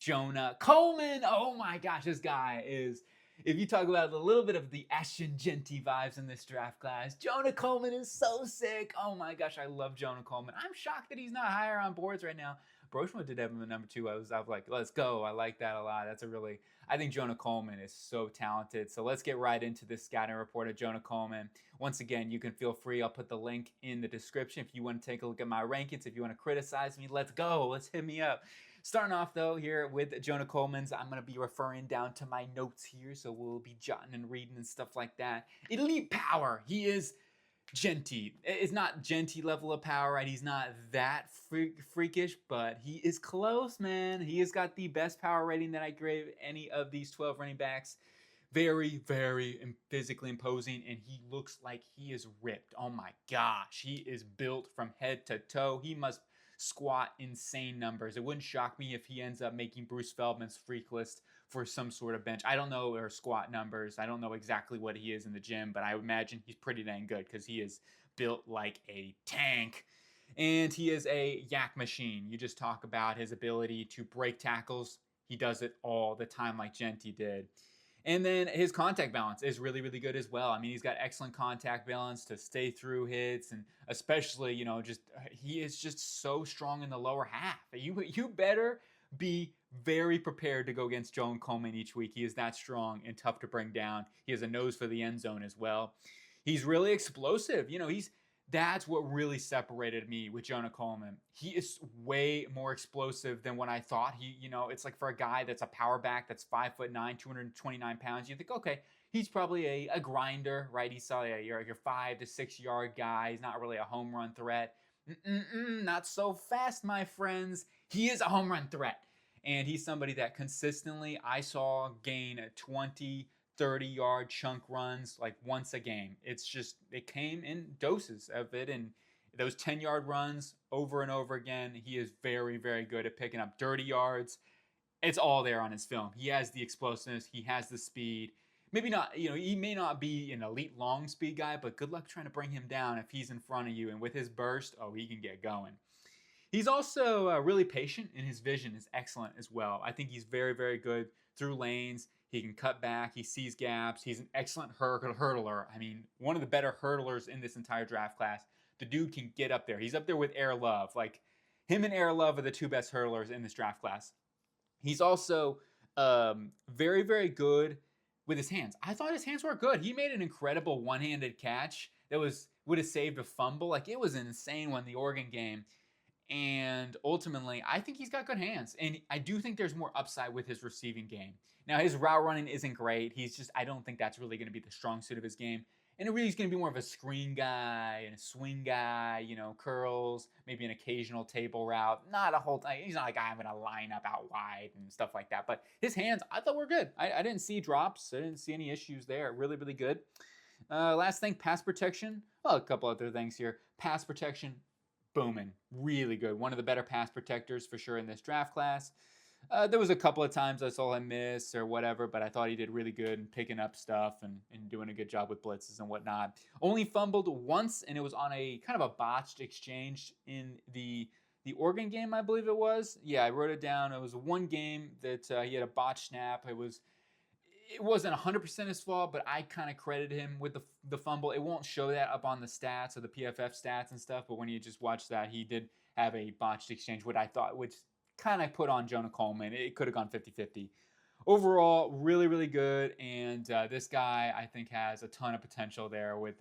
Jonah Coleman. Oh my gosh, this guy is, if you talk about a little bit of the Ashton Jeanty vibes in this draft class, Jonah Coleman is so sick. Oh my gosh, I love Jonah Coleman. I'm shocked that he's not higher on boards right now. Brochman did have him at number 2. I was like, let's go. I like that a lot. I think Jonah Coleman is so talented. So let's get right into this scouting report of Jonah Coleman. Once again, you can feel free. I'll put the link in the description if you want to take a look at my rankings. If you want to criticize me, let's go. Let's hit me up. Starting off though here with Jonah Coleman's, I'm going to be referring down to my notes here, so we'll be jotting and reading and stuff like that. Elite power. He is Jeanty. It's not Jeanty level of power, right? He's not that freakish, but he is close, man. He has got the best power rating that I gave any of these 12 running backs. Very, very physically imposing, and he looks like he is ripped. Oh my gosh. He is built from head to toe. He must squat insane numbers. It wouldn't shock me if he ends up making Bruce Feldman's freak list for some sort of bench. I don't know her squat numbers. I don't know exactly what he is in the gym, but I would imagine he's pretty dang good because he is built like a tank. And he is a yak machine. You just talk about his ability to break tackles. He does it all the time like Jeanty did. And then his contact balance is really, really good as well. I mean, he's got excellent contact balance to stay through hits, and especially, he is just so strong in the lower half. You better be very prepared to go against Jonah Coleman each week. He is that strong and tough to bring down. He has a nose for the end zone as well. He's really explosive. That's what really separated me with Jonah Coleman. He is way more explosive than what I thought. It's like for a guy that's a power back that's 5'9", 229 pounds, you think, okay, he's probably a grinder, right? He's your 5 to 6 yard guy. He's not really a home run threat. Not so fast, my friends. He is a home run threat. And he's somebody that consistently I saw gain 20, 30-yard chunk runs like once a game. It came in doses of it, and those 10-yard runs over and over again. He is very, very good at picking up dirty yards. It's all there on his film. He has the explosiveness. He has the speed. Maybe not, he may not be an elite long speed guy, but good luck trying to bring him down if he's in front of you. And with his burst, he can get going. He's also really patient, and his vision is excellent as well. I think he's very, very good through lanes. He can cut back. He sees gaps. He's an excellent hurdler. I mean, one of the better hurdlers in this entire draft class. The dude can get up there. He's up there with Love. Like, him and Love are the 2 best hurdlers in this draft class. He's also very, very good with his hands. I thought his hands were good. He made an incredible one-handed catch that would have saved a fumble. Like, it was an insane one, the Oregon game. And ultimately, I think he's got good hands. And I do think there's more upside with his receiving game. Now, his route running isn't great. I don't think that's really going to be the strong suit of his game. And it really is going to be more of a screen guy and a swing guy, curls, maybe an occasional table route. Not a whole time. He's not a guy I'm going to line up out wide and stuff like that. But his hands, I thought were good. I didn't see drops. I didn't see any issues there. Really, really good. Last thing, pass protection. Well, a couple other things here. Pass protection, booming. Really good. One of the better pass protectors for sure in this draft class. There was a couple of times I saw him miss or whatever, but I thought he did really good in picking up stuff and doing a good job with blitzes and whatnot. Only fumbled once, and it was on a kind of a botched exchange in the Oregon game, I believe it was. Yeah, I wrote it down. It was one game that he had a botched snap. It wasn't 100% his fault, but I kind of credited him with the fumble. It won't show that up on the stats or the PFF stats and stuff, but when you just watch that, he did have a botched exchange, which kind of put on Jonah Coleman. It could have gone 50-50. Overall, really, really good, and this guy, I think, has a ton of potential there with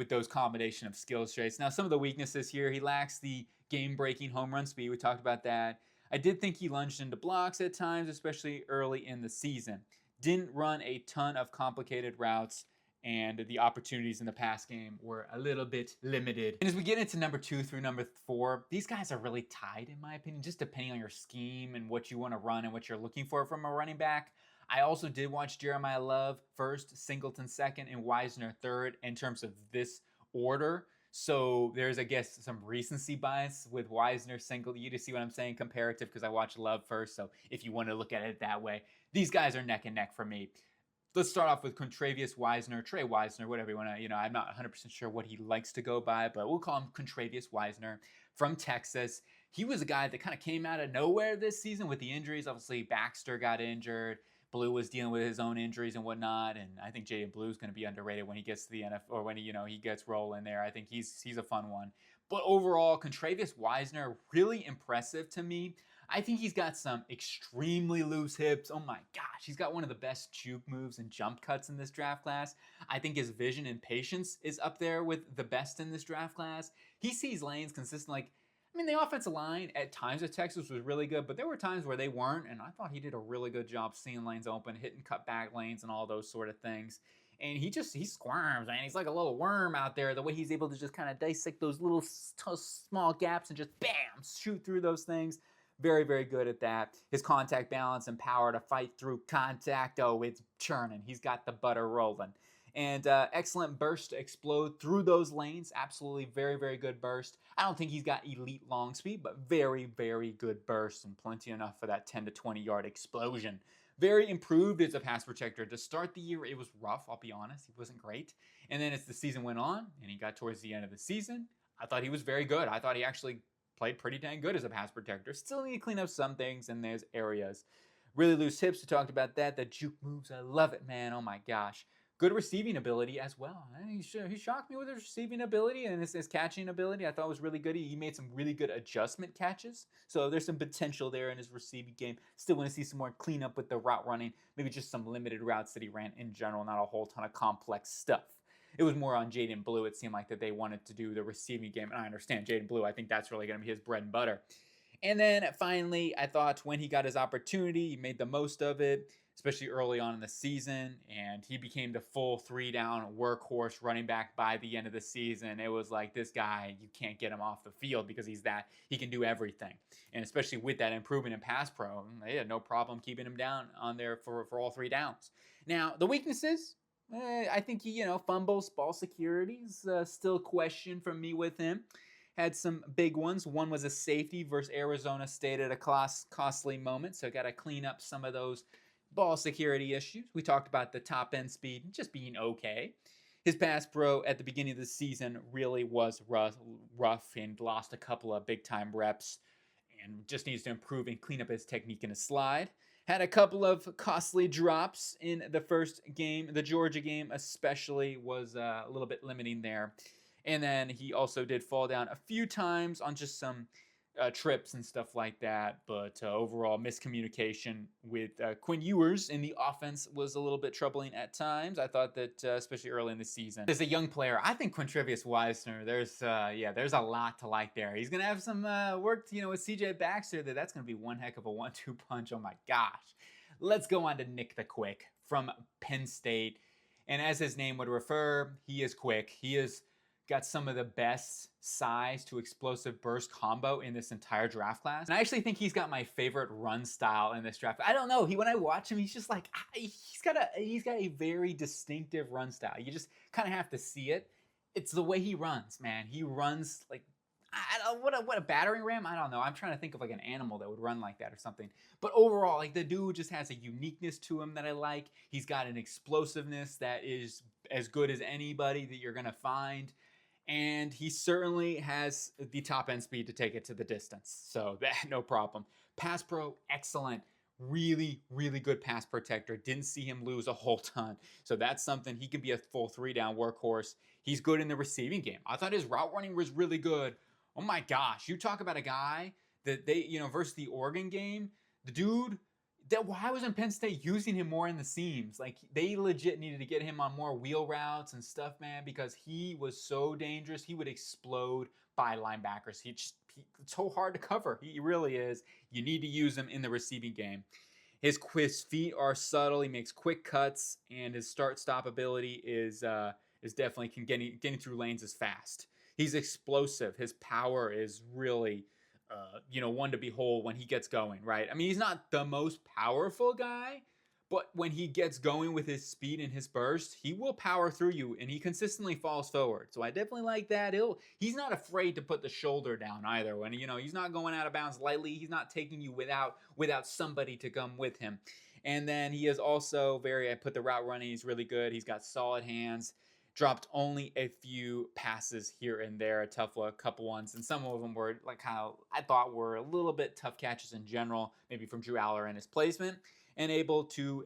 those combination of skill traits. Now, some of the weaknesses here, he lacks the game-breaking home run speed. We talked about that. I did think he lunged into blocks at times, especially early in the season. Didn't run a ton of complicated routes, and the opportunities in the pass game were a little bit limited. And as we get into number 2 through number 4, these guys are really tied, in my opinion, just depending on your scheme and what you want to run and what you're looking for from a running back. I also did watch Jeremiyah Love first, Singleton second, and Wisner third in terms of this order. So there's, I guess, some recency bias with Wisner, Singleton. You just see what I'm saying, comparative, because I watched Love first. So if you want to look at it that way, these guys are neck and neck for me. Let's start off with Tre Wisner, whatever you want to, I'm not 100% sure what he likes to go by, but we'll call him Tre Wisner from Texas. he was a guy that kind of came out of nowhere this season with the injuries. Obviously, Baxter got injured. Blue was dealing with his own injuries and whatnot, and I think Jaden Blue is going to be underrated when he gets to the NFL, or when he gets rolling there. I think he's a fun one. But overall, Tre Wisner, really impressive to me. I think he's got some extremely loose hips. Oh my gosh, he's got one of the best juke moves and jump cuts in this draft class. I think his vision and patience is up there with the best in this draft class. He sees lanes consistently. The offensive line at times at Texas was really good, but there were times where they weren't, and I thought he did a really good job seeing lanes open, hitting cutback lanes, and all those sort of things. And he squirms, man. He's like a little worm out there, the way he's able to just kind of dissect those little small gaps and just, bam, shoot through those things. Very, very good at that. His contact balance and power to fight through contact, oh, it's churning. He's got the butter rolling. And excellent burst to explode through those lanes. Absolutely very, very good burst. I don't think he's got elite long speed, but very, very good burst and plenty enough for that 10 to 20 yard explosion. Very improved as a pass protector. To start the year, it was rough, I'll be honest. He wasn't great. And then as the season went on and he got towards the end of the season, I thought he was very good. I thought he actually played pretty dang good as a pass protector. Still need to clean up some things in those areas. Really loose hips, we talked about that. The juke moves, I love it, man. Oh my gosh. Good receiving ability as well. He shocked me with his receiving ability and his catching ability. I thought was really good. He made some really good adjustment catches. So there's some potential there in his receiving game. Still want to see some more cleanup with the route running. Maybe just some limited routes that he ran in general, not a whole ton of complex stuff. It was more on Jaden Blue. It seemed like that they wanted to do the receiving game. And I understand Jaden Blue. I think that's really going to be his bread and butter. And then finally, I thought when he got his opportunity, he made the most of it, especially early on in the season, and he became the full 3-down workhorse running back by the end of the season. It was like, this guy, you can't get him off the field because he can do everything. And especially with that improvement in pass pro, they had no problem keeping him down on there for all 3 downs. Now, the weaknesses, I think he, fumbles, ball security is still a question from me with him. Had some big ones. One was a safety versus Arizona State at a costly moment, so got to clean up some of those ball security issues. We talked about the top end speed just being okay. His pass pro at the beginning of the season really was rough and lost a couple of big time reps and just needs to improve and clean up his technique in his slide. Had a couple of costly drops in the first game. The Georgia game especially was a little bit limiting there. And then he also did fall down a few times on just some trips and stuff like that. But overall, miscommunication with Quinn Ewers in the offense was a little bit troubling at times. I thought that, especially early in the season. As a young player, I think Tre Wisner, there's a lot to like there. He's going to have some work, with CJ Baxter. That's going to be one heck of a 1-2 punch. Oh my gosh. Let's go on to Nick the Quick from Penn State. And as his name would refer, he is quick. He is got some of the best size to explosive burst combo in this entire draft class. And I actually think he's got my favorite run style in this draft. I don't know. When I watch him, he's just like, he's got a very distinctive run style. You just kind of have to see it. It's the way he runs, man. He runs like, what a battering ram? I don't know. I'm trying to think of like an animal that would run like that or something. But overall, like the dude just has a uniqueness to him that I like. He's got an explosiveness that is as good as anybody that you're going to find. And he certainly has the top end speed to take it to the distance. So that, no problem. Pass pro, excellent. Really, really good pass protector. Didn't see him lose a whole ton. So that's something. He can be a full 3-down workhorse. He's good in the receiving game. I thought his route running was really good. Oh my gosh. You talk about a guy that they, versus the Oregon game. The dude, why wasn't Penn State using him more in the seams? Like, they legit needed to get him on more wheel routes and stuff, man, because he was so dangerous. He would explode by linebackers. It's so hard to cover. He really is. You need to use him in the receiving game. His feet are subtle. He makes quick cuts, and his start-stop ability is definitely getting through lanes is fast. He's explosive. His power is really one to behold when he gets going, right? I mean, he's not the most powerful guy, but when he gets going with his speed and his burst, he will power through you, and he consistently falls forward. So I definitely like that. He's not afraid to put the shoulder down either. When he's not going out of bounds lightly. He's not taking you without somebody to come with him. And then he is also I put the route running. He's really good. He's got solid hands. dropped only a few passes here and there, a couple ones, and some of them were like how I thought were a little bit tough catches in general, maybe from Drew Aller and his placement, and able to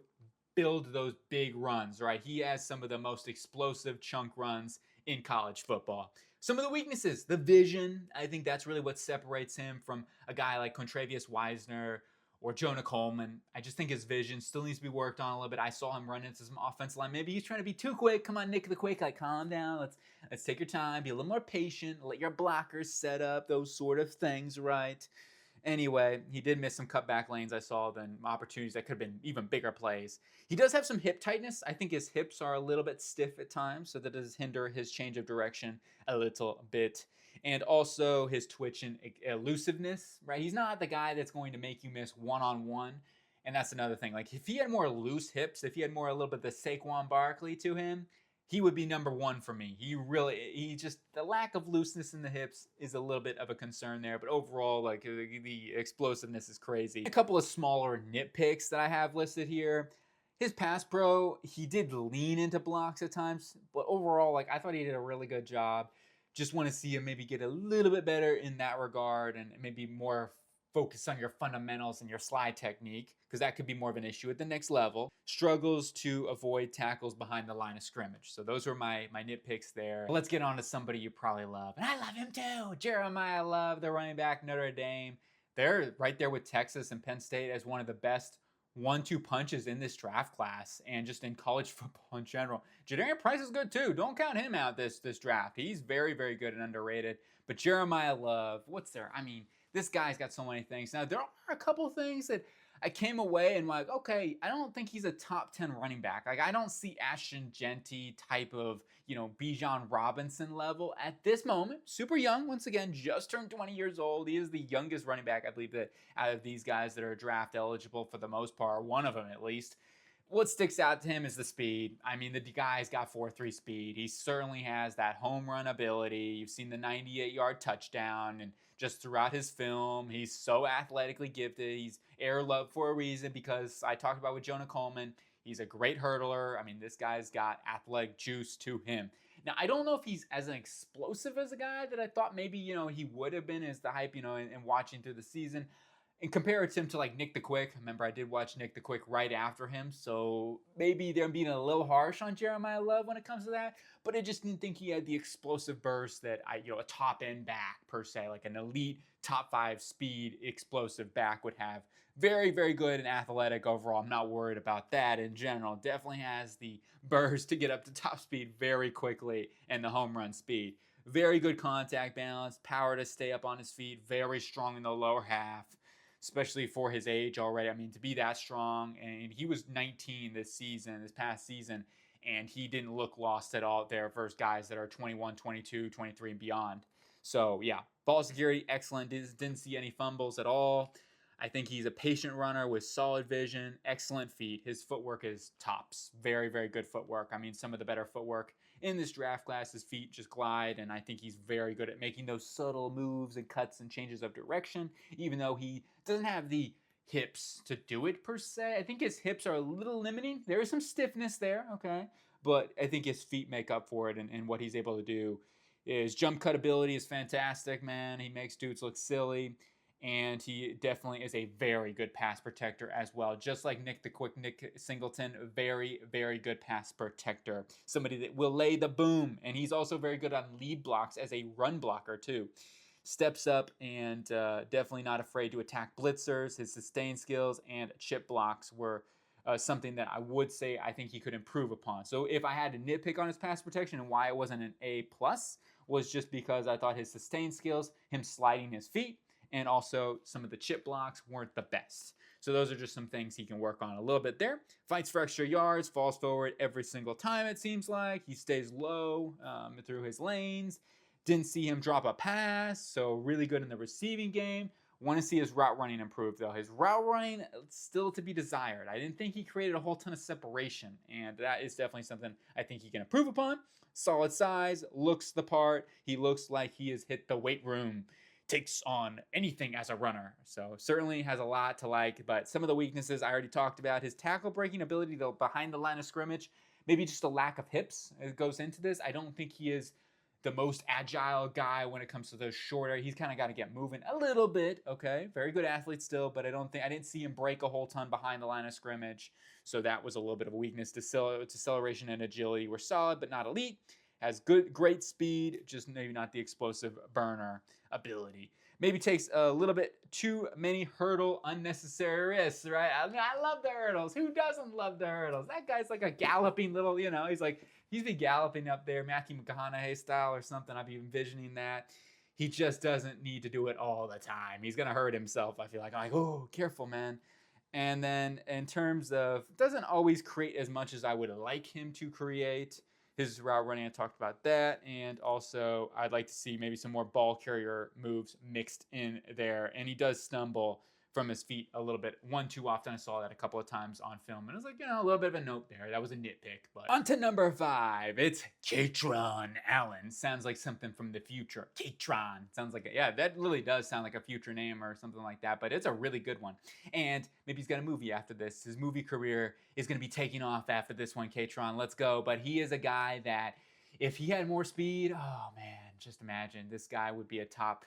build those big runs, right? He has some of the most explosive chunk runs in college football. Some of the weaknesses, the vision, I think that's really what separates him from a guy like Tre Wisner or Jonah Coleman. I just think his vision still needs to be worked on a little bit. I saw him run into some offensive line. Maybe he's trying to be too quick. Come on, Nick the Quick, like calm down. Let's take your time, be a little more patient, let your blockers set up, those sort of things, right? Anyway, he did miss some cutback lanes I saw, then opportunities that could have been even bigger plays. He does have some hip tightness. I think his hips are a little bit stiff at times, so that does hinder his change of direction a little bit. And also his twitch and elusiveness, right? He's not the guy that's going to make you miss one-on-one. And that's another thing. Like, if he had more loose hips, if he had more a little bit of the Saquon Barkley to him, he would be number one for me. He just, the lack of looseness in the hips is a little bit of a concern there. But overall, like, the explosiveness is crazy. A couple of smaller nitpicks that I have listed here. His pass pro, he did lean into blocks at times. But overall, like, I thought he did a really good job. Just want to see him maybe get a little bit better in that regard and maybe more focus on your fundamentals and your slide technique, because that could be more of an issue at the next level. Struggles to avoid tackles behind the line of scrimmage. So those were my nitpicks there. Let's get on to somebody you probably love. And I love him too. Jeremiyah Love, the running back, Notre Dame. They're right there with Texas and Penn State as one of the best 1-2 punches in this draft class and just in college football in general. Jadarian Price is good too. Don't count him out this draft. He's very, very good and underrated. But Jeremiyah Love, what's there? I mean, this guy's got so many things. Now, there are a couple of things that I came away and like, okay, I don't think he's a top 10 running back. Like, I don't see Ashton, Jeanty type of, Bijan Robinson level at this moment. Super young, once again, just turned 20 years old. He is the youngest running back, I believe, that out of these guys that are draft eligible for the most part, one of them at least. What sticks out to him is the speed. I mean, the guy's got 4.3 speed. He certainly has that home run ability. You've seen the 98-yard touchdown, and just throughout his film, he's so athletically gifted. He's air loved for a reason, because I talked about with Jonah Coleman, he's a great hurdler. I mean, this guy's got athletic juice to him. Now, I don't know if he's as explosive as a guy that I thought maybe, he would have been as the hype, and watching through the season. And compare it to him to like Nick the Quick. Remember, I did watch Nick the Quick right after him, so maybe they're being a little harsh on Jeremiyah Love when it comes to that. But I just didn't think he had the explosive burst that a top end back per se, like an elite top 5 speed explosive back would have. Very, very good and athletic overall. I'm not worried about that in general. Definitely has the burst to get up to top speed very quickly and the home run speed. Very good contact balance, power to stay up on his feet, very strong in the lower half, especially for his age already. I mean, to be that strong, and he was 19 this past season, and he didn't look lost at all there versus guys that are 21, 22, 23, and beyond. So, yeah, ball security, excellent. Didn't see any fumbles at all. I think he's a patient runner with solid vision, excellent feet. His footwork is tops. Very, very good footwork. I mean, some of the better footwork in this draft class. His feet just glide, and I think he's very good at making those subtle moves and cuts and changes of direction, even though he doesn't have the hips to do it per se. I think his hips are a little limiting. There is some stiffness there, okay? But I think his feet make up for it, and what he's able to do. His jump cut ability is fantastic, man. He makes dudes look silly. And he definitely is a very good pass protector as well. Just like Nick the Quick, Nick Singleton, very, very good pass protector. Somebody that will lay the boom. And he's also very good on lead blocks as a run blocker too. Steps up and definitely not afraid to attack blitzers. His sustain skills and chip blocks were something that I would say I think he could improve upon. So if I had to nitpick on his pass protection and why it wasn't an A+, was just because I thought his sustain skills, him sliding his feet, and also some of the chip blocks weren't the best. So those are just some things he can work on a little bit there. Fights for extra yards, falls forward every single time it seems like. He stays low through his lanes. Didn't see him drop a pass, so really good in the receiving game. Want to see his route running improve though. His route running still to be desired. I didn't think he created a whole ton of separation, and that is definitely something I think he can improve upon. Solid size, looks the part. He looks like he has hit the weight room. Takes on anything as a runner. So certainly has a lot to like, but some of the weaknesses I already talked about. His tackle breaking ability though behind the line of scrimmage, maybe just a lack of hips goes into this. I don't think he is the most agile guy when it comes to the shorter. He's kind of got to get moving a little bit. Okay, very good athlete still, but I didn't see him break a whole ton behind the line of scrimmage. So that was a little bit of a weakness. Deceleration and agility were solid, but not elite. Has great speed, just maybe not the explosive burner ability. Maybe takes a little bit too many unnecessary risks, right? I mean, I love the hurdles. Who doesn't love the hurdles? That guy's like a galloping little, he's be galloping up there, Matthew McConaughey style or something. I'd be envisioning that. He just doesn't need to do it all the time. He's gonna hurt himself, I feel like. I'm like, oh, careful, man. And then in terms of, doesn't always create as much as I would like him to create. His route running, I talked about that. And also, I'd like to see maybe some more ball carrier moves mixed in there. And he does stumble from his feet a little bit. One too often. I saw that a couple of times on film. And it was like, a little bit of a note there. That was a nitpick. But on to number 5. It's Kaytron Allen. Sounds like something from the future. Kaytron. Sounds like, that really does sound like a future name or something like that. But it's a really good one. And maybe he's got a movie after this. His movie career is going to be taking off after this one, Kaytron. Let's go. But he is a guy that if he had more speed, oh man, just imagine this guy would be a top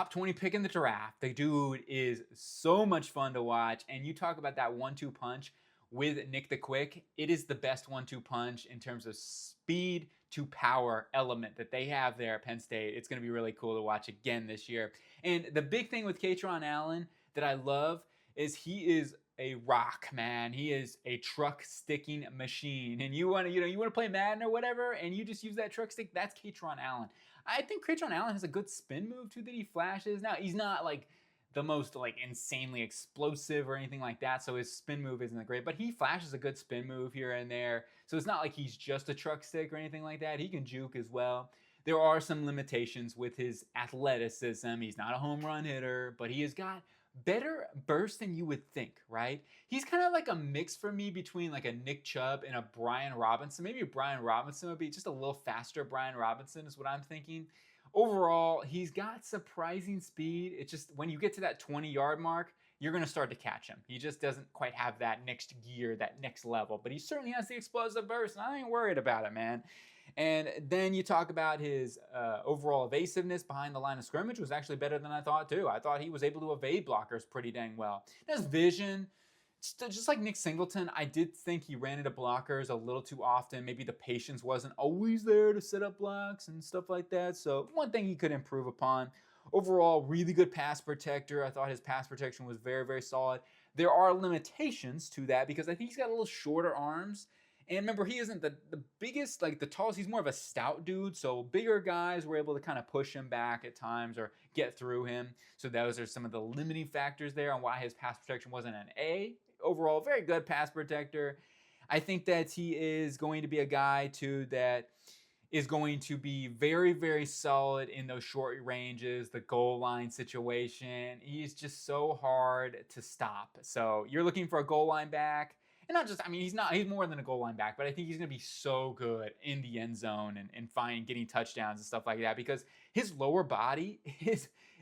20 pick in the draft. The dude is so much fun to watch. And you talk about that 1-2 punch with Nick the Quick. It is the best 1-2 punch in terms of speed to power element that they have there at Penn State. It's going to be really cool to watch again this year. And the big thing with Kaytron Allen that I love is he is a rock, man. He is a truck sticking machine. And you want to play Madden or whatever, and you just use that truck stick. That's Kaytron Allen. I think Kaytron Allen has a good spin move too that he flashes. Now he's not like the most insanely explosive or anything like that, so his spin move isn't that great. But he flashes a good spin move here and there. So it's not like he's just a truck stick or anything like that. He can juke as well. There are some limitations with his athleticism. He's not a home run hitter, but he has got better burst than you would think, right? He's kind of like a mix for me between like a Nick Chubb and a Brian Robinson. Maybe Brian Robinson would be just a little faster. Brian Robinson is what I'm thinking. Overall, he's got surprising speed. It's just when you get to that 20-yard mark, you're going to start to catch him. He just doesn't quite have that next gear, that next level, but he certainly has the explosive burst, and I ain't worried about it, man. And then you talk about his overall evasiveness behind the line of scrimmage was actually better than I thought too. I thought he was able to evade blockers pretty dang well. His vision, just like Nick Singleton, I did think he ran into blockers a little too often. Maybe the patience wasn't always there to set up blocks and stuff like that. So one thing he could improve upon. Overall, really good pass protector. I thought his pass protection was very, very solid. There are limitations to that because I think he's got a little shorter arms. And remember, he isn't the biggest, like the tallest. He's more of a stout dude. So bigger guys were able to kind of push him back at times or get through him. So those are some of the limiting factors there on why his pass protection wasn't an A. Overall, very good pass protector. I think that he is going to be a guy, too, that is going to be very, very solid in those short ranges, the goal line situation. He's just so hard to stop. So you're looking for a goal line back. And not just, he's more than a goal line back, but I think he's going to be so good in the end zone and getting touchdowns and stuff like that because his lower body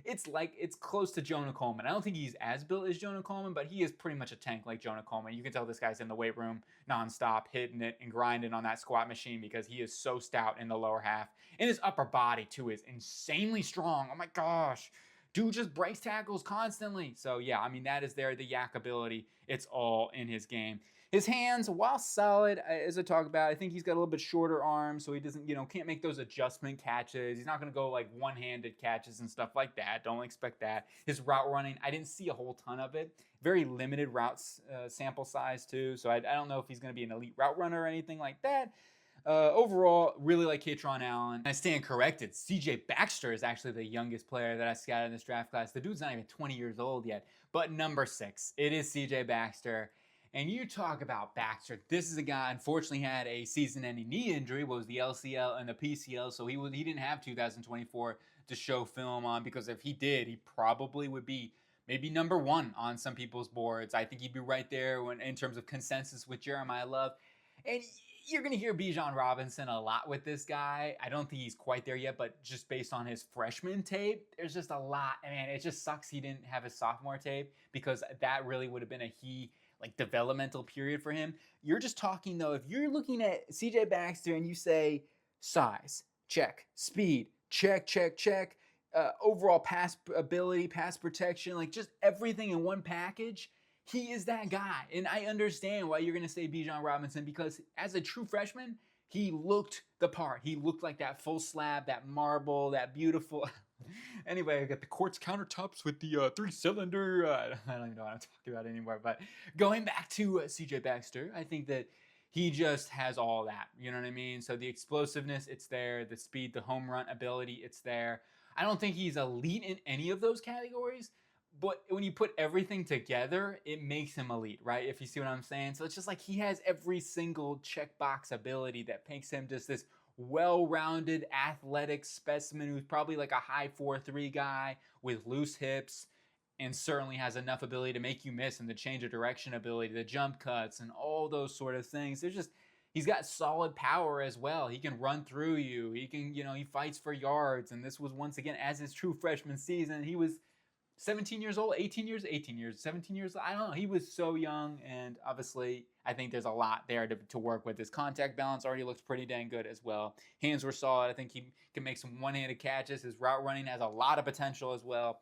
it's close to Jonah Coleman. I don't think he's as built as Jonah Coleman, but he is pretty much a tank like Jonah Coleman. You can tell this guy's in the weight room nonstop, hitting it and grinding on that squat machine because he is so stout in the lower half. And his upper body, too, is insanely strong. Oh, my gosh. Dude just breaks tackles constantly. So, yeah, that is there. The yak ability, it's all in his game. His hands, while solid, as I talk about, I think he's got a little bit shorter arms, so he doesn't, can't make those adjustment catches. He's not going to go like one-handed catches and stuff like that. Don't expect that. His route running, I didn't see a whole ton of it. Very limited routes sample size, too, so I don't know if he's going to be an elite route runner or anything like that. Overall, really like Kaytron Allen. I stand corrected. CJ Baxter is actually the youngest player that I scouted in this draft class. The dude's not even 20 years old yet. But number 6, it is CJ Baxter. And you talk about Baxter. This is a guy, unfortunately, had a season-ending knee injury. What was the LCL and the PCL? So he didn't have 2024 to show film on because if he did, he probably would be maybe number 1 on some people's boards. I think he'd be right there in terms of consensus with Jeremiyah Love. And you're going to hear Bijan Robinson a lot with this guy. I don't think he's quite there yet, but just based on his freshman tape, there's just a lot. Man, it just sucks he didn't have his sophomore tape because that really would have been like developmental period for him. You're just talking though, if you're looking at CJ Baxter and you say size, check, speed, check, check, check, overall pass ability, pass protection, like just everything in one package, he is that guy. And I understand why you're going to say Bijan Robinson, because as a true freshman, he looked the part. He looked like that full slab, that marble, that beautiful. Anyway, I got the quartz countertops with the 3-cylinder. I don't even know what I'm talking about anymore. But going back to CJ Baxter, I think that he just has all that. You know what I mean? So the explosiveness, it's there. The speed, the home run ability, it's there. I don't think he's elite in any of those categories, but when you put everything together, it makes him elite, right? If you see what I'm saying. So it's just like he has every single checkbox ability that makes him just this well-rounded athletic specimen who's probably like a high 4.3 guy with loose hips, and certainly has enough ability to make you miss, and the change of direction ability, the jump cuts, and all those sort of things. There's just, he's got solid power as well. He can run through you. He can, he fights for yards. And this was once again, as his true freshman season, he was 17 years old, 18 years, 17 years. I don't know. He was so young. And obviously, I think there's a lot there to work with. His contact balance already looks pretty dang good as well. Hands were solid. I think he can make some one-handed catches. His route running has a lot of potential as well.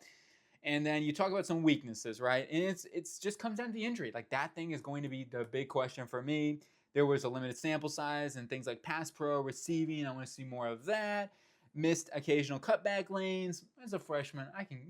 And then you talk about some weaknesses, right? And it's just comes down to the injury. Like, that thing is going to be the big question for me. There was a limited sample size and things like pass pro, receiving. I want to see more of that. Missed occasional cutback lanes. As a freshman, I can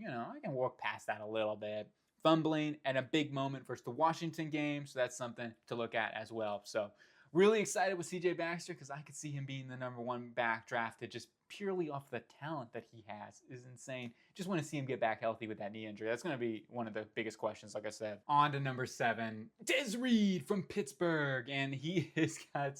walk past that a little bit. Fumbling at a big moment versus the Washington game. So that's something to look at as well. So really excited with CJ Baxter, because I could see him being the #1 back drafted just purely off the talent that he has. Is insane. Just want to see him get back healthy with that knee injury. That's going to be one of the biggest questions, like I said. On to number 7, Reid from Pittsburgh. And he has got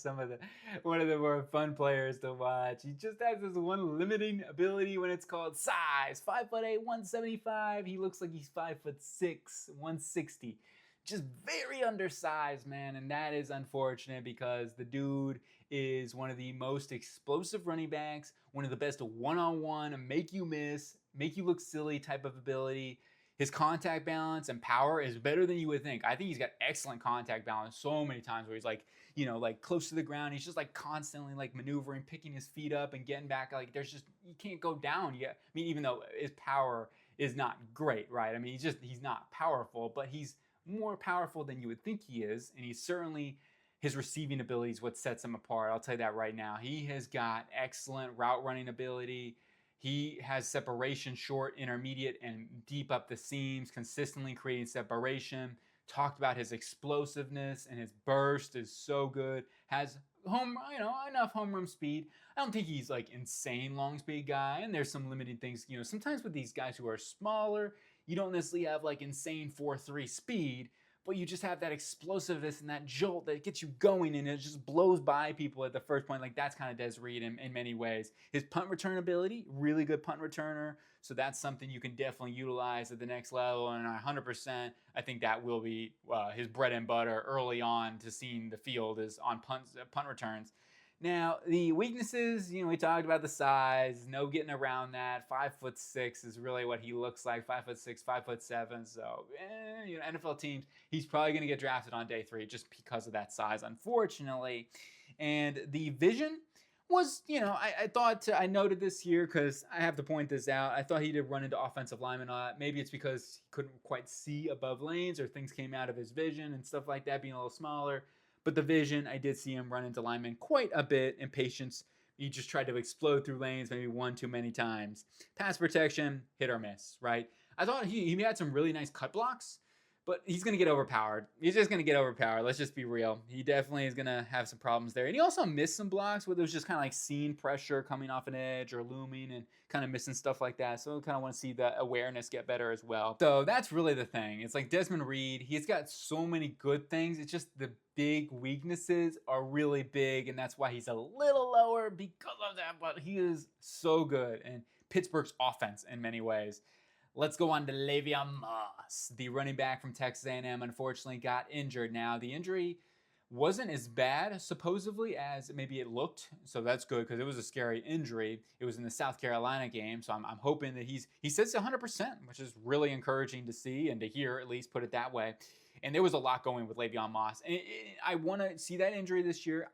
one of the more fun players to watch. He just has this one limiting ability when it's called size. 5'8", 175. He looks like he's 5'6", 160. Just very undersized, man, and that is unfortunate, because the dude is one of the most explosive running backs, one of the best one-on-one, make you miss, make you look silly type of ability. His contact balance and power is better than you would think. I think he's got excellent contact balance so many times where he's like, like close to the ground. He's just like constantly like maneuvering, picking his feet up and getting back. Like, there's just, you can't go down yet. I mean, even though his power is not great, right? I mean, he's not powerful, but he's more powerful than you would think he is, and he's certainly, his receiving ability is what sets him apart. I'll tell you that right now. He has got excellent route running ability. He has separation, short, intermediate, and deep up the seams, consistently creating separation. Talked about his explosiveness, and his burst is so good. Has enough home run speed. I don't think he's like insane long speed guy, and there's some limiting things. Sometimes with these guys who are smaller, you don't necessarily have like insane 4.3 speed, but you just have that explosiveness and that jolt that gets you going, and it just blows by people at the first point. Like, that's kind of Reid in many ways. His punt return ability, really good punt returner. So that's something you can definitely utilize at the next level. And 100%, I think that will be his bread and butter early on to seeing the field is on punt returns. Now, the weaknesses, we talked about the size, no getting around that. 5'6" is really what he looks like, 5'6", 5'7". So, NFL teams, he's probably going to get drafted on day 3 just because of that size, unfortunately. And the vision was, I noted this here because I have to point this out. I thought he did run into offensive linemen a lot. Maybe it's because he couldn't quite see above lanes, or things came out of his vision and stuff like that, being a little smaller. But the vision, I did see him run into linemen quite a bit. Impatience, he just tried to explode through lanes maybe one too many times. Pass protection, hit or miss, right? I thought he had some really nice cut blocks, but he's going to get overpowered. He's just going to get overpowered. Let's just be real. He definitely is going to have some problems there. And he also missed some blocks where there was just kind of like seeing pressure coming off an edge or looming and kind of missing stuff like that. So I kind of want to see the awareness get better as well. So that's really the thing. It's like Reid, he's got so many good things. It's just the big weaknesses are really big, and that's why he's a little lower because of that. But he is so good. And Pittsburgh's offense in many ways. Let's go on to Le'Veon Moss, the running back from Texas A&M. Unfortunately, got injured. Now, the injury wasn't as bad, supposedly, as maybe it looked. So that's good, because it was a scary injury. It was in the South Carolina game. So I'm hoping that he says 100%, which is really encouraging to see and to hear, at least, put it that way. And there was a lot going with Le'Veon Moss. And I want to see that injury this year.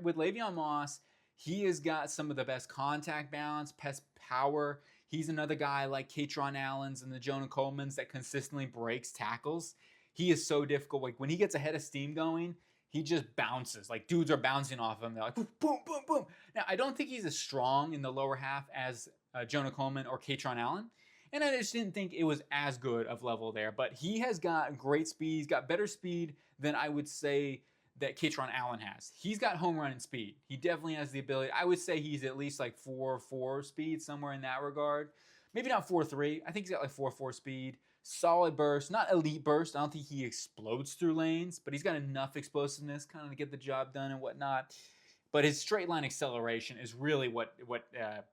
With Le'Veon Moss, he has got some of the best contact balance, best power. He's another guy like Kaytron Allen's and the Jonah Colemans that consistently breaks tackles. He is so difficult. Like when he gets a head of steam going, he just bounces. Like dudes are bouncing off him. They're like boom, boom, boom, boom. Now I don't think he's as strong in the lower half as Jonah Coleman or Kaytron Allen. And I just didn't think it was as good of level there. But he has got great speed. He's got better speed than I would say that Kaytron Allen has. He's got home run and speed. He definitely has the ability. I would say he's at least like 4.4 speed, somewhere in that regard. Maybe not 4.3. I think he's got like 4.4 speed. Solid burst, not elite burst. I don't think he explodes through lanes, but he's got enough explosiveness kind of to get the job done and whatnot. But his straight line acceleration is really what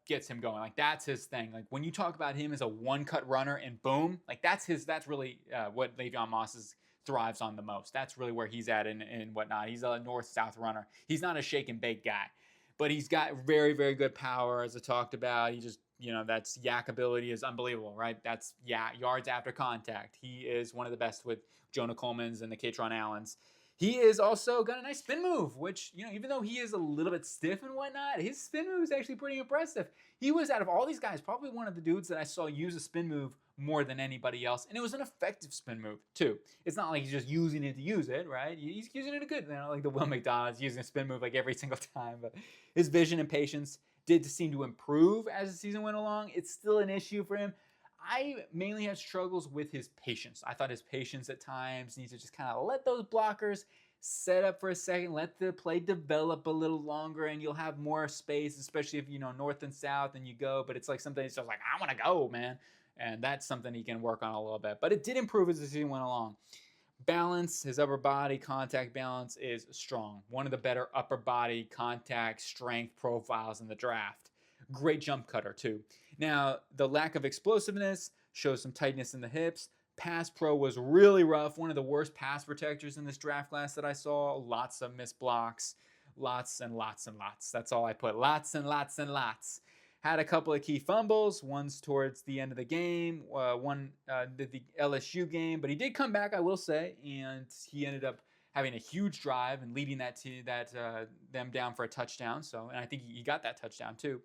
gets him going. Like that's his thing. Like when you talk about him as a one-cut runner and boom, like that's really what Le'Veon Moss thrives on the most. That's really where he's at and whatnot. He's a north-south runner. He's not a shake and bake guy, but he's got very, very good power, as I talked about. He just, that's yak ability is unbelievable, right? That's yards after contact. He is one of the best with Jonah Coleman's and the Kaytron Allens. He is also got a nice spin move, which, even though he is a little bit stiff and whatnot, his spin move is actually pretty impressive. He was, out of all these guys, probably one of the dudes that I saw use a spin move more than anybody else. And it was an effective spin move, too. It's not like he's just using it to use it, right? He's using it good. Like the Will McDonald's using a spin move like every single time. But his vision and patience did seem to improve as the season went along. It's still an issue for him. I mainly had struggles with his patience. I thought his patience at times needs to just kind of let those blockers set up for a second, let the play develop a little longer, and you'll have more space, especially if, north and south and you go. But it's like something that's just like, I want to go, man. And that's something he can work on a little bit. But it did improve as the season went along. Balance, his upper body contact balance is strong. One of the better upper body contact strength profiles in the draft. Great jump cutter, too. Now, the lack of explosiveness shows some tightness in the hips. Pass pro was really rough. One of the worst pass protectors in this draft class that I saw. Lots of missed blocks. Lots and lots and lots. That's all I put. Lots and lots and lots. Had a couple of key fumbles. One's towards the end of the game. One did the LSU game. But he did come back, I will say. And he ended up having a huge drive and leading them down for a touchdown. And I think he got that touchdown too.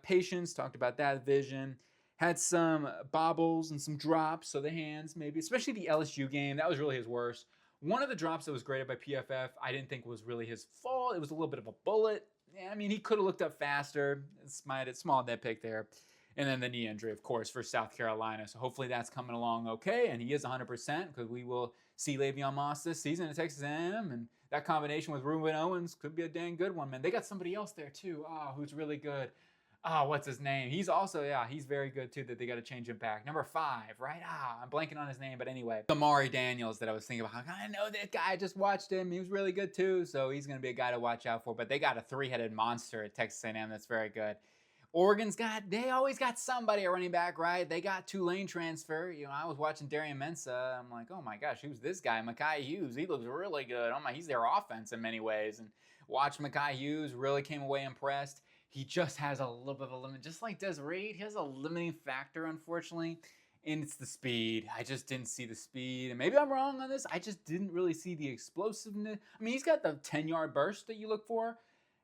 Patience, talked about that. Vision. Had some bobbles and some drops, so the hands maybe, especially the LSU game, that was really his worst. One of the drops that was graded by PFF, I didn't think was really his fault. It was a little bit of a bullet. I mean, he could have looked up faster. It's small nitpick there. And then the knee injury, of course, for South Carolina. So hopefully that's coming along okay, and he is 100% because we will see Le'Veon Moss this season at Texas A&M, and that combination with Ruben Owens could be a dang good one, man. They got somebody else there too, who's really good. What's his name? He's also, he's very good too, that they got to change him back. Number 5, right? I'm blanking on his name, but anyway. Amari Daniels that I was thinking about. I know that guy. I just watched him. He was really good too, so he's going to be a guy to watch out for. But they got a 3-headed monster at Texas A&M that's very good. Oregon's they always got somebody at running back, right? They got Tulane transfer. I was watching Darian Mensah. I'm like, oh my gosh, who's this guy? Mekhi Hughes. He looks really good. He's their offense in many ways. And watch Mekhi Hughes, really came away impressed. He just has a little bit of a limit, just like does Reid. He has a limiting factor, unfortunately, and it's the speed. I just didn't see the speed, and maybe I'm wrong on this. I just didn't really see the explosiveness. I mean, he's got the 10-yard burst that you look for,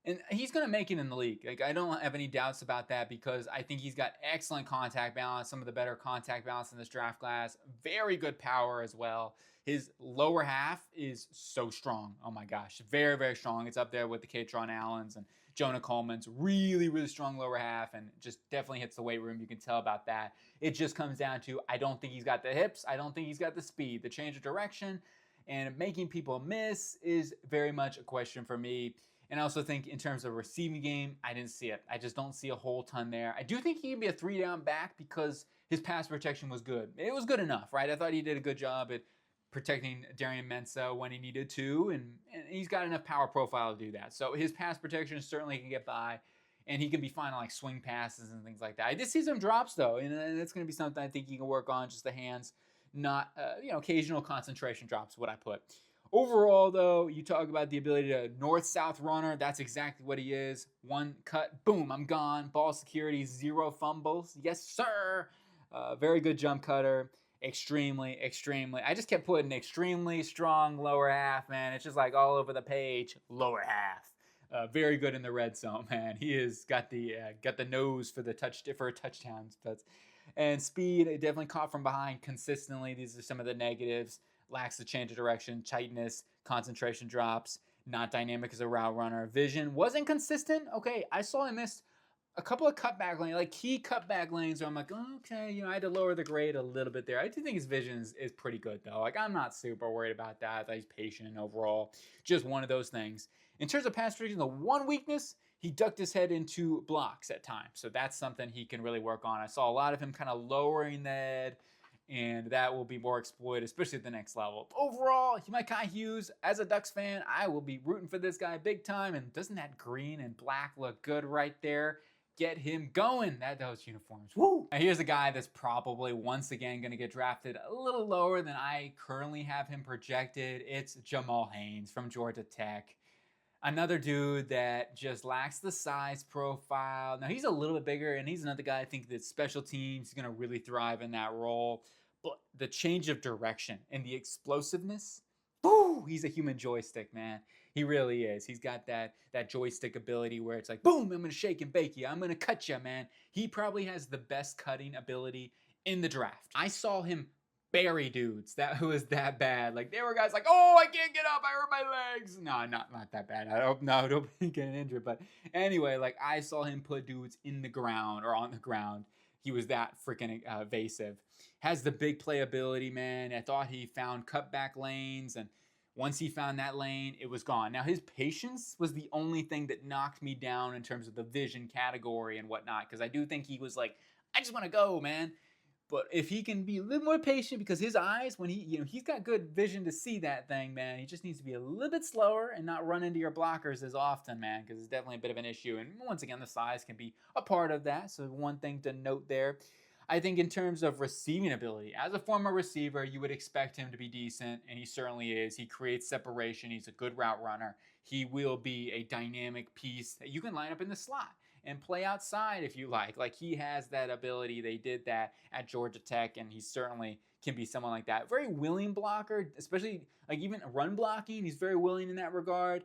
and he's going to make it in the league. Like, I don't have any doubts about that because I think he's got excellent contact balance, some of the better contact balance in this draft class, very good power as well. His lower half is so strong. Oh my gosh, very, very strong. It's up there with the Kaytron Allens and Jonah Coleman's really, really strong lower half and just definitely hits the weight room. You can tell about that. It just comes down to, I don't think he's got the hips. I don't think he's got the speed. The change of direction and making people miss is very much a question for me. And I also think in terms of receiving game, I didn't see it. I just don't see a whole ton there. I do think he can be a 3-down back because his pass protection was good. It was good enough, right? I thought he did a good job at protecting Darian Mensah when he needed to, and he's got enough power profile to do that. So his pass protection certainly can get by, and he can be fine on like swing passes and things like that. I did see some drops though, and that's going to be something I think he can work on, just the hands, not occasional concentration drops, what I put. Overall though, you talk about the ability to north-south runner, that's exactly what he is. One cut, boom, I'm gone. Ball security, 0 fumbles. Yes, sir. Very good jump cutter. extremely, I just kept putting extremely strong lower half, man. It's just like all over the page, lower half. Very good in the red zone, man. He has got the nose for the touchdowns. And speed, definitely caught from behind consistently. These are some of the negatives. Lacks the change of direction, tightness, concentration drops, not dynamic as a route runner. Vision wasn't consistent. Okay, I saw him miss a couple of cutback lanes, like key cutback lanes where I'm like, okay, I had to lower the grade a little bit there. I do think his vision is pretty good, though. Like, I'm not super worried about that. I thought he's patient overall. Just one of those things. In terms of pass protection, the one weakness, he ducked his head into blocks at times. So that's something he can really work on. I saw a lot of him kind of lowering the head, and that will be more exploited, especially at the next level. Overall, my guy Hughes, as a Ducks fan, I will be rooting for this guy big time. And doesn't that green and black look good right there? Get him going. Those uniforms. Woo! Now here's a guy that's probably once again going to get drafted a little lower than I currently have him projected. It's Jamal Haynes from Georgia Tech. Another dude that just lacks the size profile. Now he's a little bit bigger, and he's another guy I think that special teams is going to really thrive in that role. But the change of direction and the explosiveness, woo, he's a human joystick, man. He really is. He's got that joystick ability where it's like, boom, I'm going to shake and bake you. I'm going to cut you, man. He probably has the best cutting ability in the draft. I saw him bury dudes. That was that bad. Like, there were guys like, oh, I can't get up. I hurt my legs. No, not that bad. I hope don't be getting injured. But anyway, like, I saw him put dudes in the ground or on the ground. He was that freaking evasive. Has the big playability, man. I thought he found cutback lanes, and once he found that lane, it was gone. Now, his patience was the only thing that knocked me down in terms of the vision category and whatnot, because I do think he was like, I just want to go, man. But if he can be a little more patient, because his eyes, when he's got good vision to see that thing, man. He just needs to be a little bit slower and not run into your blockers as often, man, because it's definitely a bit of an issue. And once again, the size can be a part of that. So one thing to note there. I think in terms of receiving ability, as a former receiver, you would expect him to be decent, and he certainly is. He creates separation. He's a good route runner. He will be a dynamic piece that you can line up in the slot and play outside if you like. Like, he has that ability. They did that at Georgia Tech, and he certainly can be someone like that. Very willing blocker, especially like even run blocking. He's very willing in that regard.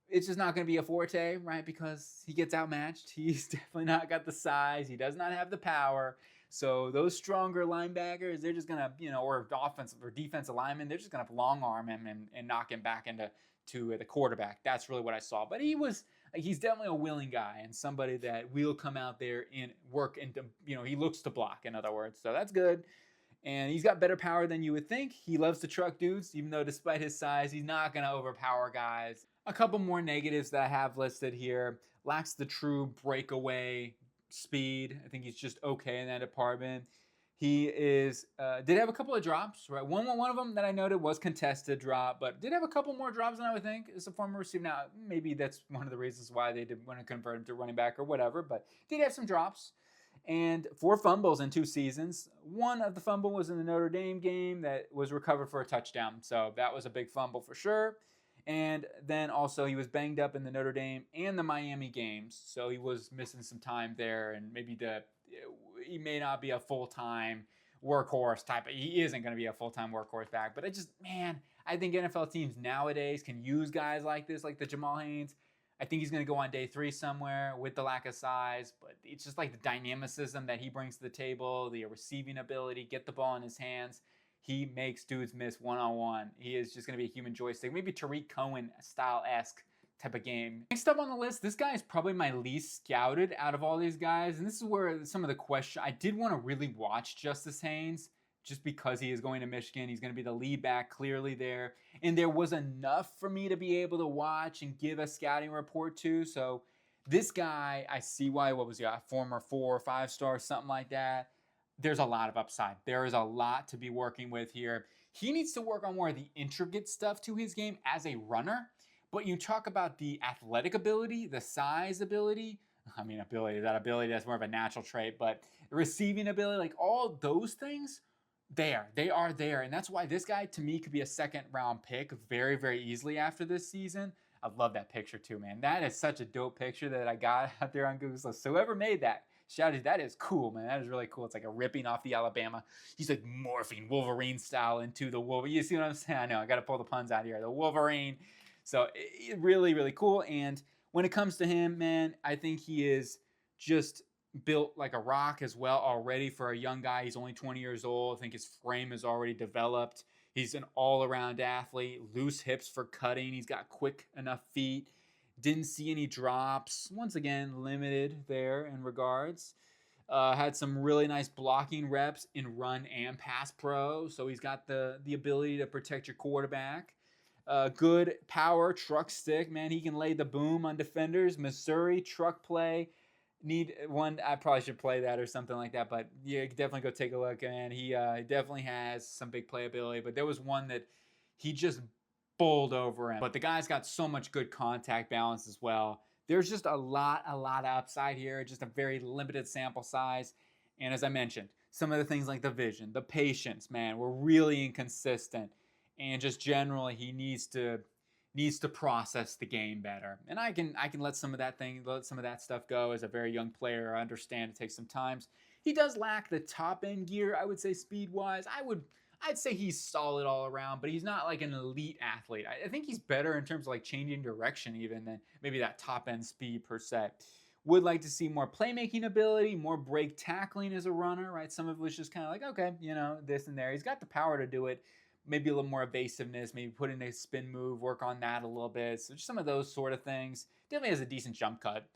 It's just not going to be a forte, right? Because he gets outmatched. He's definitely not got the size. He does not have the power. So those stronger linebackers, they're just going to, or offensive or defensive linemen, they're just going to long arm him and knock him back into the quarterback. That's really what I saw. But he's definitely a willing guy and somebody that will come out there and work and, he looks to block, in other words. So that's good. And he's got better power than you would think. He loves to truck dudes, even though despite his size, he's not going to overpower guys. A couple more negatives that I have listed here. Lacks the true breakaway speed. I think he's just okay in that department. He did have a couple of drops, right? One of them that I noted was contested drop, but did have a couple more drops than I would think as a former receiver. Now, maybe that's one of the reasons why they didn't want to convert him to running back or whatever, but did have some drops. And 4 fumbles in 2 seasons. One of the fumble was in the Notre Dame game that was recovered for a touchdown. So that was a big fumble for sure. And then also he was banged up in the Notre Dame and the Miami games. So he was missing some time there, and maybe he may not be a full-time workhorse type. He isn't going to be a full-time workhorse back. But I think NFL teams nowadays can use guys like this, like the Jamal Haynes. I think he's going to go on day 3 somewhere with the lack of size. But it's just like the dynamicism that he brings to the table, the receiving ability, get the ball in his hands. He makes dudes miss one-on-one. He is just going to be a human joystick. Maybe Tariq Cohen style-esque type of game. Next up on the list, this guy is probably my least scouted out of all these guys. And this is where some of the question, I did want to really watch Justice Haynes just because he is going to Michigan. He's going to be the lead back clearly there. And there was enough for me to be able to watch and give a scouting report to. So this guy, I see why, what was he, a former 4 or 5 star, something like that. There's a lot of upside. There is a lot to be working with here. He needs to work on more of the intricate stuff to his game as a runner. But you talk about the athletic ability, the size ability. That's more of a natural trait. But receiving ability, like all those things, they are there. And that's why this guy, to me, could be a 2nd round pick very, very easily after this season. I love that picture too, man. That is such a dope picture that I got out there on Google. So whoever made that, Shouted, that is cool, man. That is really cool. It's like a ripping off the Alabama. He's like morphing Wolverine style into the Wolverine. You see what I'm saying? I know, I got to pull the puns out here. The Wolverine. So really, really cool. And when it comes to him, man, I think he is just built like a rock as well already for a young guy. He's only 20 years old. I think his frame is already developed. He's an all-around athlete, loose hips for cutting. He's got quick enough feet. Didn't see any drops. Once again, limited there in regards. Had some really nice blocking reps in run and pass pro. So he's got the ability to protect your quarterback. Good power, truck stick. Man, he can lay the boom on defenders. Missouri, truck play. Need one. I probably should play that or something like that. But yeah, definitely go take a look. And he definitely has some big playability. But there was one that he just bowled over him. But the guy's got so much good contact balance as well. There's just a lot of upside here. Just a very limited sample size. And as I mentioned, some of the things like the vision, the patience, man, were really inconsistent. And just generally, he needs to process the game better. And I can let some of that stuff go as a very young player. I understand it takes some time. He does lack the top end gear, I would say, speed wise. I'd say he's solid all around, but he's not like an elite athlete. I think he's better in terms of like changing direction even than maybe that top end speed per se. Would like to see more playmaking ability, more break tackling as a runner, right? Some of it was just kind of like, okay, this and there. He's got the power to do it. Maybe a little more evasiveness, maybe put in a spin move, work on that a little bit. So just some of those sort of things. Definitely has a decent jump cut.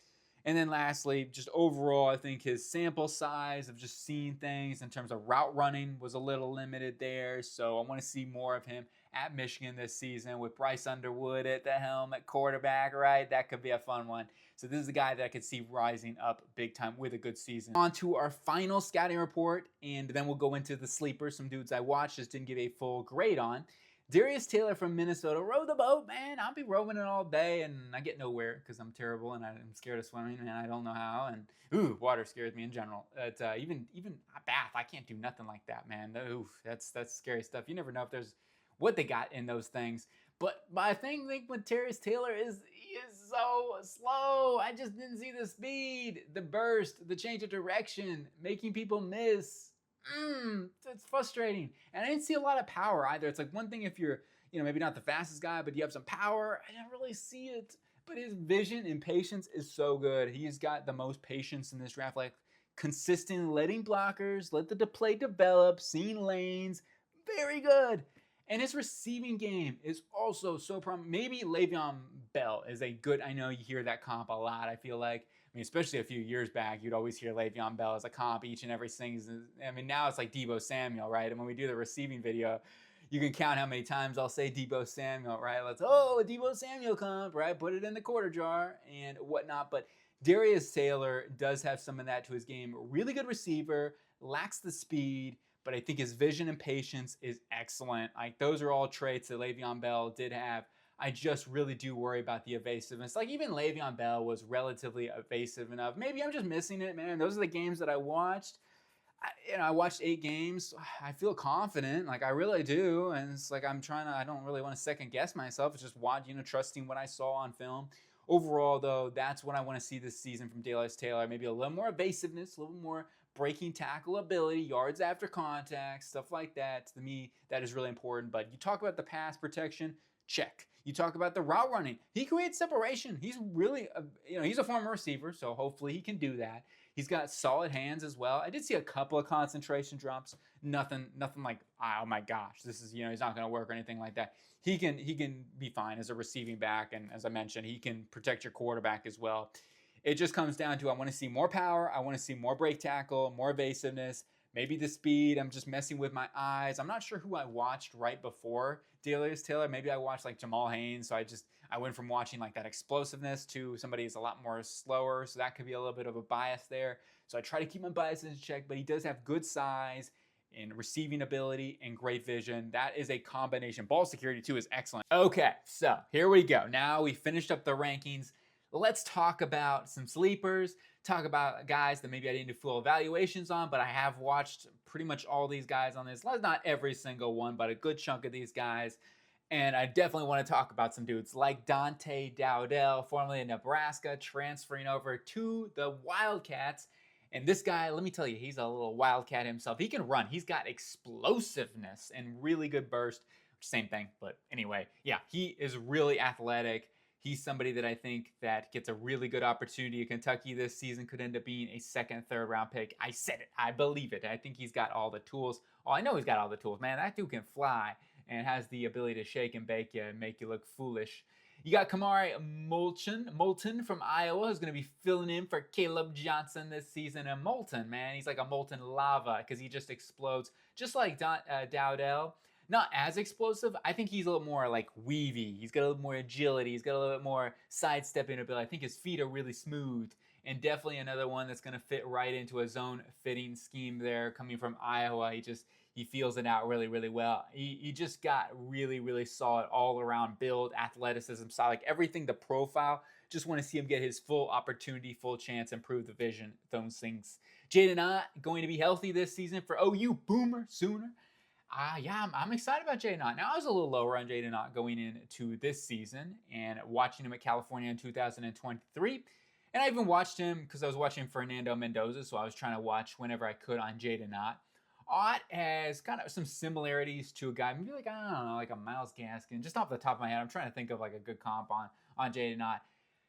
And then lastly, just overall, I think his sample size of just seeing things in terms of route running was a little limited there. So I want to see more of him at Michigan this season with Bryce Underwood at the helm at quarterback, right? That could be a fun one. So this is a guy that I could see rising up big time with a good season. On to our final scouting report, and then we'll go into the sleepers, some dudes I watched, just didn't give a full grade on. Darius Taylor from Minnesota, row the boat, man. I'll be rowing it all day, and I get nowhere because I'm terrible and I'm scared of swimming, and I don't know how. And ooh, water scares me in general. Even a bath, I can't do nothing like that, man. Oof, that's scary stuff. You never know if there's what they got in those things. But my thing with Darius Taylor is he is so slow. I just didn't see the speed, the burst, the change of direction, making people miss. It's frustrating. And I didn't see a lot of power either. It's like one thing if you're, maybe not the fastest guy, but you have some power. I didn't really see it. But his vision and patience is so good. He's got the most patience in this draft. Like consistent, letting blockers, let the play develop, seeing lanes. Very good. And his receiving game is also so promising. Maybe Le'Veon Bell is a good, I know you hear that comp a lot, I feel like. Especially a few years back, you'd always hear Le'Veon Bell as a comp each and every season. Now it's like Deebo Samuel, right? And when we do the receiving video, you can count how many times I'll say Deebo Samuel, right? A Deebo Samuel comp, right? Put it in the quarter jar and whatnot. But Darius Taylor does have some of that to his game. Really good receiver, lacks the speed, but I think his vision and patience is excellent. Like those are all traits that Le'Veon Bell did have. I just really do worry about the evasiveness. Like even Le'Veon Bell was relatively evasive enough. Maybe I'm just missing it, man. Those are the games that I watched. I watched 8 games. I feel confident, like I really do. And it's like I don't really want to second guess myself. It's just trusting what I saw on film. Overall, though, that's what I want to see this season from Darius Taylor. Maybe a little more evasiveness, a little more breaking tackle ability, yards after contact, stuff like that. To me, that is really important. But you talk about the pass protection, check. You talk about the route running. He creates separation. He's really, he's a former receiver, so hopefully he can do that. He's got solid hands as well. I did see a couple of concentration drops. Nothing like, oh my gosh, this is, he's not going to work or anything like that. He can be fine as a receiving back, and as I mentioned, he can protect your quarterback as well. It just comes down to I want to see more power. I want to see more break tackle, more evasiveness. Maybe the speed, I'm just messing with my eyes. I'm not sure who I watched right before Darius Taylor. Maybe I watched like Jamal Haynes. So I went from watching like that explosiveness to somebody who's a lot more slower. So that could be a little bit of a bias there. So I try to keep my biases in check, but he does have good size and receiving ability and great vision. That is a combination. Ball security too is excellent. Okay, so here we go. Now we finished up the rankings. Let's talk about some sleepers, talk about guys that maybe I didn't do full evaluations on, but I have watched pretty much all these guys on this. Not every single one, but a good chunk of these guys. And I definitely want to talk about some dudes like Dante Dowdell, formerly in Nebraska, transferring over to the Wildcats. And this guy, let me tell you, he's a little wildcat himself. He can run. He's got explosiveness and really good burst. Same thing, but anyway, yeah, he is really athletic. He's somebody that I think that gets a really good opportunity at Kentucky this season, could end up being a second, third round pick. I said it. I believe it. I think he's got all the tools. Oh, I know he's got all the tools, man. That dude can fly and has the ability to shake and bake you and make you look foolish. You got Kamari Moulton from Iowa, who's going to be filling in for Caleb Johnson this season. And Moulton, man, he's like a molten lava because he just explodes, just like Dowdell. Not as explosive. I think he's a little more like weavy. He's got a little more agility. He's got a little bit more sidestepping ability. I think his feet are really smooth. And definitely another one that's going to fit right into a zone-fitting scheme there coming from Iowa. He feels it out really, really well. He just got really, really solid all-around build, athleticism, solid, like everything, the profile. Just want to see him get his full opportunity, full chance, improve the vision, those things. JoooeeeNAAHH going to be healthy this season for OU Boomer Sooner. Yeah, I'm excited about JoooeeeNAAHH. Now, I was a little lower on JoooeeeNAAHH going into this season and watching him at California in 2023. And I even watched him because I was watching Fernando Mendoza, so I was trying to watch whenever I could on JoooeeeNAAHH. Ott has kind of some similarities to a guy, maybe like, I don't know, like a Myles Gaskin. Just off the top of my head, I'm trying to think of like a good comp on JoooeeeNAAHH.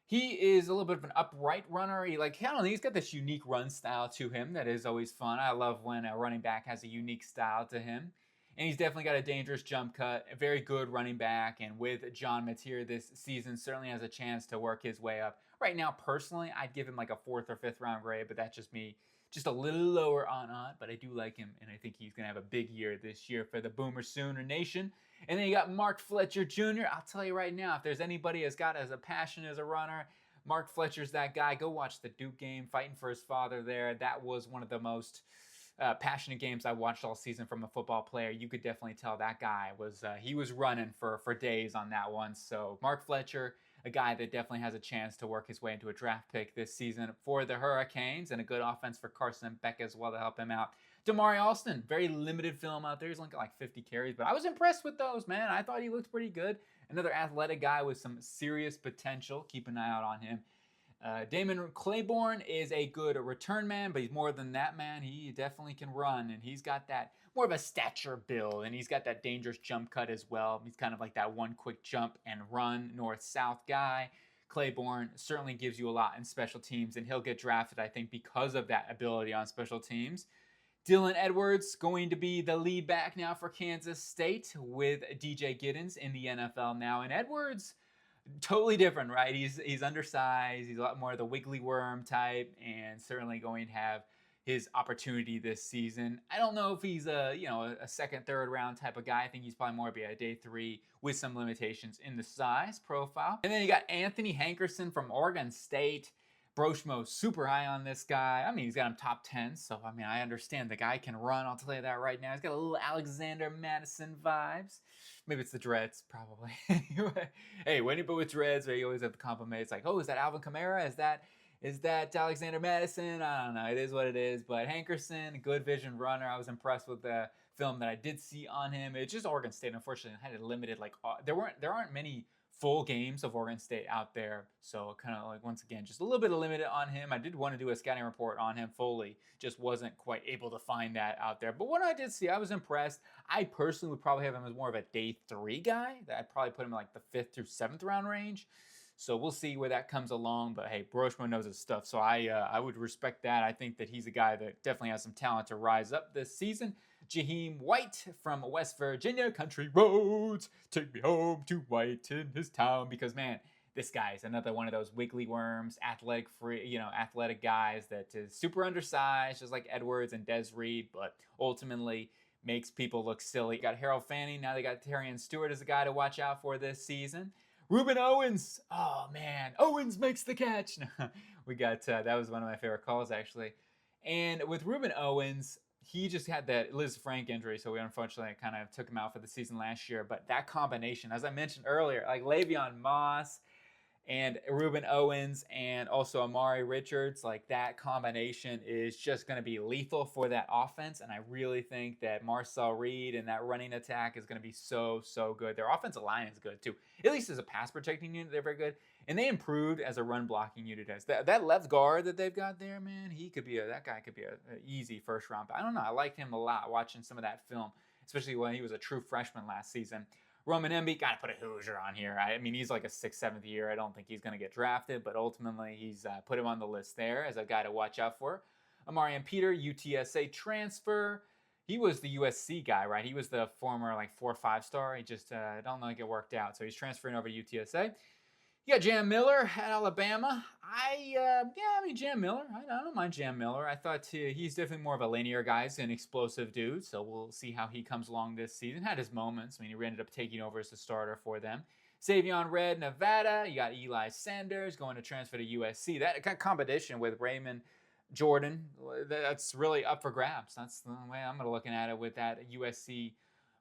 He is a little bit of an upright runner. I don't know, he's got this unique run style to him that is always fun. I love when a running back has a unique style to him. And he's definitely got a dangerous jump cut, a very good running back. And with John Mateer this season, certainly has a chance to work his way up. Right now, personally, I'd give him like a 4th or 5th round grade, but that's just me. Just a little lower on Ott, but I do like him, and I think he's going to have a big year this year for the Boomer Sooner Nation. And then you got Mark Fletcher Jr. I'll tell you right now, if there's anybody that's got as a passion as a runner, Mark Fletcher's that guy. Go watch the Duke game, fighting for his father there. That was one of the most passionate games I watched all season from a football player. You could definitely tell that guy was he was running for days on that one. So Mark Fletcher, a guy that definitely has a chance to work his way into a draft pick this season for the Hurricanes, and a good offense for Carson Beck as well to help him out. Damari Alston, very limited film out there. He's only got like 50 carries, but I was impressed with those, man. I thought he looked pretty good. Another athletic guy with some serious potential. Keep an eye out on him. Damon Claiborne is a good return man, but he's more than that, man. He definitely can run, and he's got that more of a stature build, and he's got that dangerous jump cut as well. He's kind of like that one quick jump and run north-south guy. Claiborne certainly gives you a lot in special teams, and he'll get drafted, I think, because of that ability on special teams. Dylan Edwards going to be the lead back now for Kansas State with DJ Giddens in the NFL now, and Edwards, totally different, right? He's undersized. He's a lot more of the wiggly worm type, and certainly going to have his opportunity this season. I don't know if he's a 2nd, 3rd round type of guy. I think he's probably more be a day 3 with some limitations in the size profile. And then you got Anthony Hankerson from Oregon State. Broshmo super high on this guy. I mean, he's got him top 10, so I mean, I understand the guy can run. I'll tell you that right now. He's got a little Alexander Madison vibes. Maybe it's the dreads, probably. Hey, when you put with dreads, you always have the compliment. It's like, oh, is that Alvin Kamara? Is that Alexander Madison? I don't know. It is what it is. But Hankerson, good vision runner. I was impressed with the film that I did see on him. It's just Oregon State, unfortunately, had a limited, there aren't many full games of Oregon State out there. So kind of like, once again, just a little bit of limited on him. I did want to do a scouting report on him fully. Just wasn't quite able to find that out there. But what I did see, I was impressed. I personally would probably have him as more of a day 3 guy. I'd probably put him in like the 5th through 7th round range. So we'll see where that comes along. But hey, Broshmo knows his stuff. So I would respect that. I think that he's a guy that definitely has some talent to rise up this season. Jaheim White from West Virginia, country roads, take me home to White in his town. Because, man, this guy is another one of those wiggly worms, athletic guys that is super undersized, just like Edwards and Des Reed, but ultimately makes people look silly. Got Harold Fanning, now they got Terrion Stewart as a guy to watch out for this season. Ruben Owens, oh man, Owens makes the catch. We got, that was one of my favorite calls actually. And with Ruben Owens, he just had that Liz Frank injury, so we unfortunately kind of took him out for the season last year. But that combination, as I mentioned earlier, like Le'Veon Moss and Ruben Owens and also Amari Richards, like that combination is just going to be lethal for that offense. And I really think that Marcel Reid and that running attack is going to be so good. Their offensive line is good too. At least as a pass protecting unit, they're very good. And they improved as a run blocking unit. That left guard that they've got there, man, that guy could be an easy first round. But I don't know. I liked him a lot watching some of that film, especially when he was a true freshman last season. Roman Embiid, got to put a Hoosier on here. I mean, he's like a 6th, 7th year. I don't think he's going to get drafted, but ultimately he's put him on the list there as a guy to watch out for. Amarian Peter, UTSA transfer. He was the USC guy, right? He was the former like 4-5 star. He just don't think it worked out, so he's transferring over to UTSA. You got Jam Miller at Alabama. I mean, Jam Miller. I don't mind Jam Miller. I thought he's definitely more of a linear guy, an explosive dude. So we'll see how he comes along this season. Had his moments. I mean, he ended up taking over as the starter for them. Savion Red, Nevada. You got Eli Sanders going to transfer to USC. That competition with Raymond Jordan, that's really up for grabs. That's the way I'm looking at it with that USC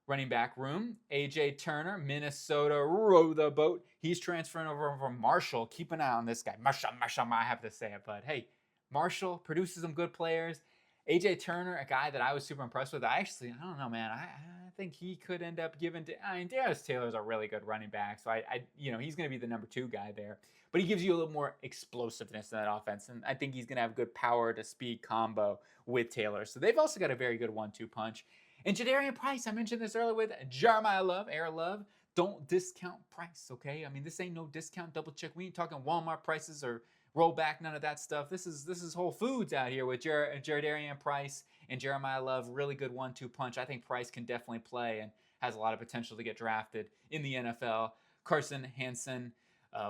running back room. AJ Turner, Minnesota, row the boat. He's transferring over from Marshall. Keep an eye on this guy. Marshall, I have to say it. But hey, Marshall produces some good players. AJ Turner, a guy that I was super impressed with. I don't know, man. I think he could end up giving to. I mean, Darius Taylor's a really good running back, so he's going to be the number 2 guy there. But he gives you a little more explosiveness in that offense, and I think he's going to have good power to speed combo with Taylor. So they've also got a very good 1-2 punch. And Jadarian Price, I mentioned this earlier with Jeremiyah Love, Air Love. Don't discount Price, okay? I mean, this ain't no discount, double check. We ain't talking Walmart prices or rollback, none of that stuff. This is Whole Foods out here with Jadarian Price and Jeremiyah Love. Really good 1-2 punch. I think Price can definitely play and has a lot of potential to get drafted in the NFL. Carson Hansen,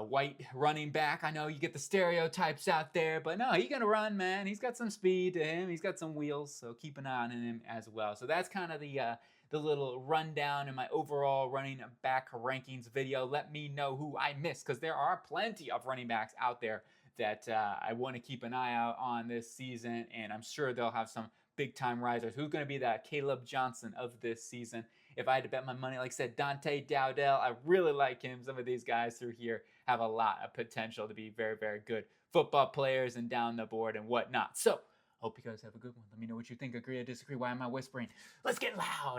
white running back. I know you get the stereotypes out there, but no, he's gonna run, man. He's got some speed to him. He's got some wheels, so keep an eye on him as well. So that's kind of the little rundown in my overall running back rankings video. Let me know who I missed, because there are plenty of running backs out there that I want to keep an eye out on this season, and I'm sure they'll have some big time risers. Who's going to be that Caleb Johnson of this season? If I had to bet my money, like I said, Dante Dowdell, I really like him. Some of these guys through here have a lot of potential to be very, very good football players and down the board and whatnot. So, hope you guys have a good one. Let me know what you think. Agree or disagree. Why am I whispering? Let's get loud.